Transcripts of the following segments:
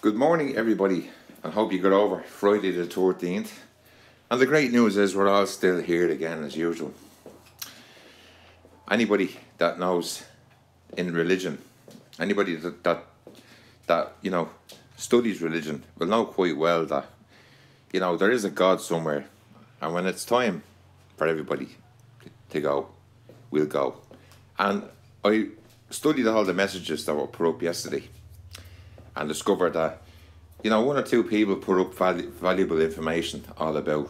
Good morning, everybody, and hope you got over Friday the 13th. And the great news is we're all still here again as usual. Anybody that knows in religion, anybody that you know studies religion will know quite well that there is a God somewhere, and when it's time for everybody to go, we'll go. And I studied all the messages that were put up yesterday and discovered that one or two people put up valuable information all about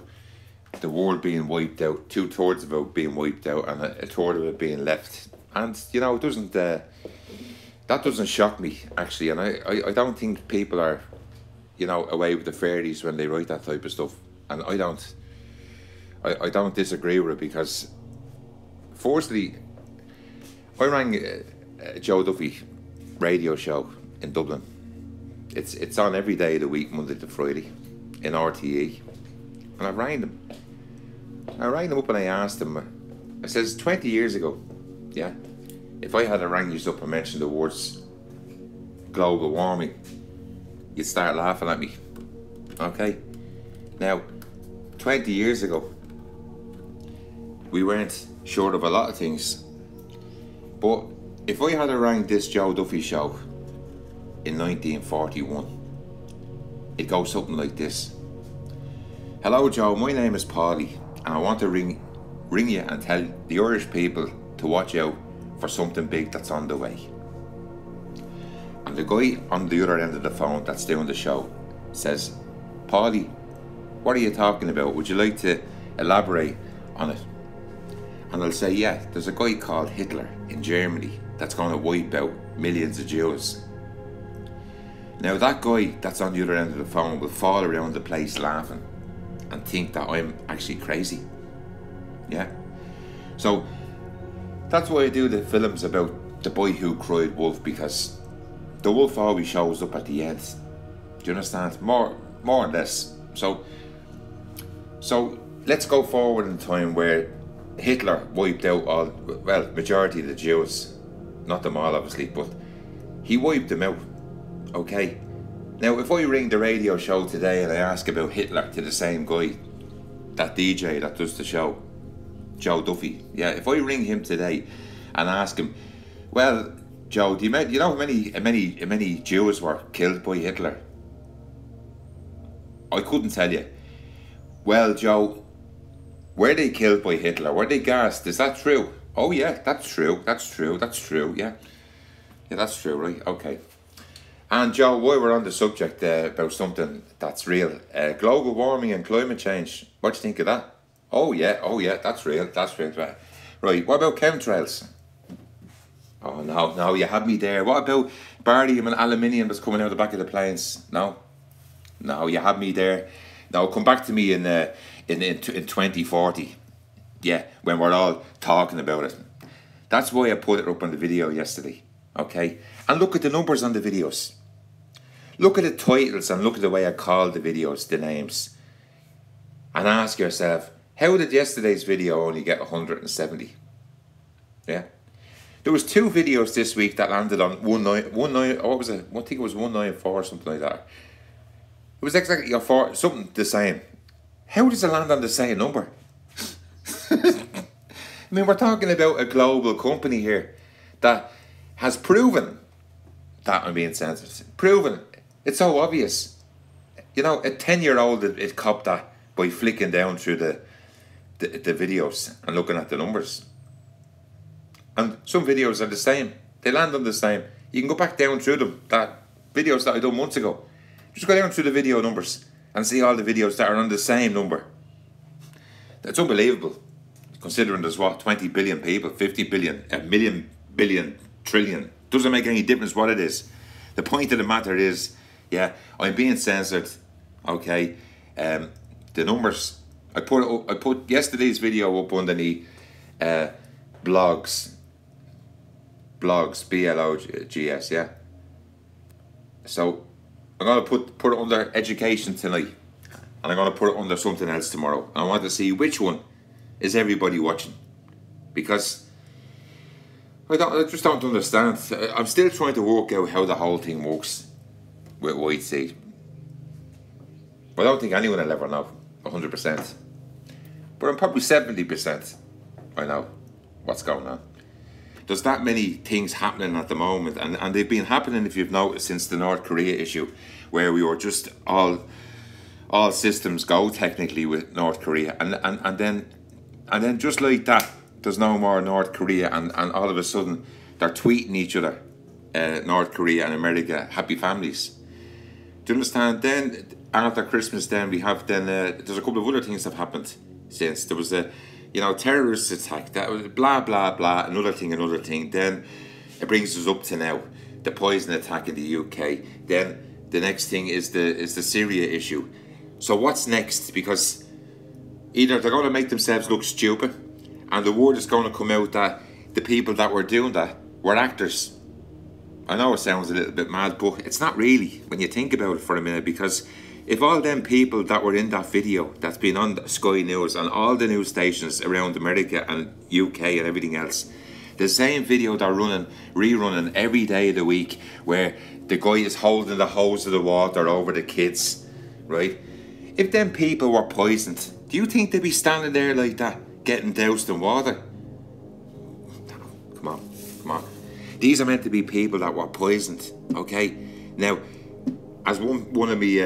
the world being wiped out, 2/3 of it being wiped out, and a third of it being left. And it doesn't that doesn't shock me actually, and I don't think people are away with the fairies when they write that type of stuff, and I don't disagree with it, because firstly I rang Joe Duffy radio show in Dublin. It's on every day of the week, Monday to Friday, in RTE. And I rang them. Up and I asked them, I says, 20 years ago, yeah, if I had a rang you up and mentioned the words global warming, you'd start laughing at me. Okay? Now, 20 years ago, we weren't short of a lot of things. But if I had a rang this Joe Duffy show in 1941, it goes something like this. Hello Joe, my name is Paulie, and I want to ring you and tell the Irish people to watch out for something big that's on the way. And the guy on the other end of the phone that's doing the show says, Paulie, what are you talking about? Would you like to elaborate on it? And I'll say, yeah, there's a guy called Hitler in Germany that's going to wipe out millions of Jews. Now that guy that's on the other end of the phone will fall around the place laughing and think that I'm actually crazy. Yeah. So that's why I do the films about the boy who cried wolf, because the wolf always shows up at the end. Do you understand? More or less. So let's go forward in time where Hitler wiped out majority of the Jews. Not them all obviously, but he wiped them out. Okay, now if I ring the radio show today and I ask about Hitler to the same guy, that DJ that does the show, Joe Duffy, yeah, if I ring him today and ask him, well, Joe, do you know how many Jews were killed by Hitler? I couldn't tell you. Well, Joe, were they killed by Hitler? Were they gassed? Is that true? Oh yeah, that's true, yeah, that's true, right, okay. And Joe, while we're on the subject about something that's real, global warming and climate change, what do you think of that? Oh yeah, that's real. Right, what about chemtrails? Oh no, you had me there. What about barium and aluminium that's coming out the back of the planes? No, you had me there. Now come back to me in 2040, yeah, when we're all talking about it. That's why I put it up on the video yesterday, okay? And look at the numbers on the videos. Look at the titles and look at the way I called the videos, the names. And ask yourself, how did yesterday's video only get 170? Yeah. There was 2 videos this week that landed on 19, what was it? I think it was 194 or something like that. It was exactly something the same. How does it land on the same number? I mean, we're talking about a global company here that has proven that I'm being sensitive. Proven. It's so obvious. A 10-year-old it copped that by flicking down through the videos and looking at the numbers. And some videos are the same. They land on the same. You can go back down through them. That videos that I done months ago. Just go down through the video numbers and see all the videos that are on the same number. That's unbelievable. Considering there's 20 billion people, 50 billion, a million, billion, trillion. Doesn't make any difference what it is. The point of the matter is, yeah, I'm being censored. Okay, the numbers. I put yesterday's video up underneath blogs, BLOGS, yeah. So I'm gonna put it under education tonight, and I'm gonna put it under something else tomorrow. I want to see which one is everybody watching, because I just don't understand. I'm still trying to work out how the whole thing works. with white seed. But I don't think anyone will ever know 100%. But I'm probably 70% I know what's going on. There's that many things happening at the moment, and they've been happening, if you've noticed, since the North Korea issue, where we were just all systems go technically with North Korea, and then just like that, there's no more North Korea, and all of a sudden they're tweeting each other, North Korea and America, happy families. Do you understand? Then after Christmas, then we have there's a couple of other things that have happened since. There was a terrorist attack, that was blah blah blah, another thing. Then it brings us up to now, the poison attack in the UK. Then the next thing is the Syria issue. So what's next? Because either they're going to make themselves look stupid, and the word is going to come out that the people that were doing that were actors. I know it sounds a little bit mad, but it's not really when you think about it for a minute, because if all them people that were in that video that's been on Sky News and all the news stations around America and UK and everything else, the same video they're rerunning every day of the week, where the guy is holding the hose of the water over the kids, right? If them people were poisoned, do you think they'd be standing there like that, getting doused in water? Come on. These are meant to be people that were poisoned, okay? Now, as one of me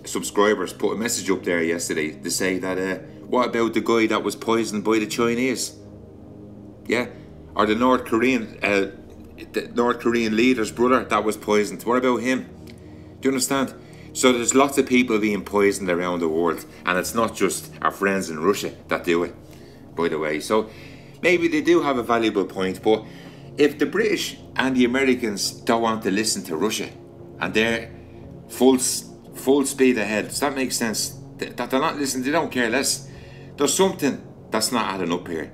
subscribers put a message up there yesterday to say that, what about the guy that was poisoned by the Chinese? Yeah? Or the North Korean leader's brother that was poisoned. What about him? Do you understand? So there's lots of people being poisoned around the world, and it's not just our friends in Russia that do it, by the way. So maybe they do have a valuable point, but if the British and the Americans don't want to listen to Russia, and they're full speed ahead, does that make sense? That they're not listening, they don't care less. There's something that's not adding up here,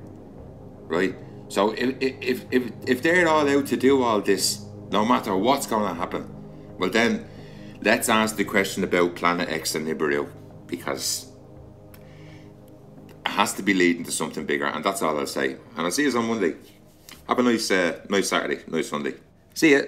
right? So if they're all out to do all this, no matter what's going to happen, well then, let's ask the question about Planet X and Nibiru, because it has to be leading to something bigger, and that's all I'll say. And I'll see you on Monday. Have a nice Saturday, nice Sunday. See ya.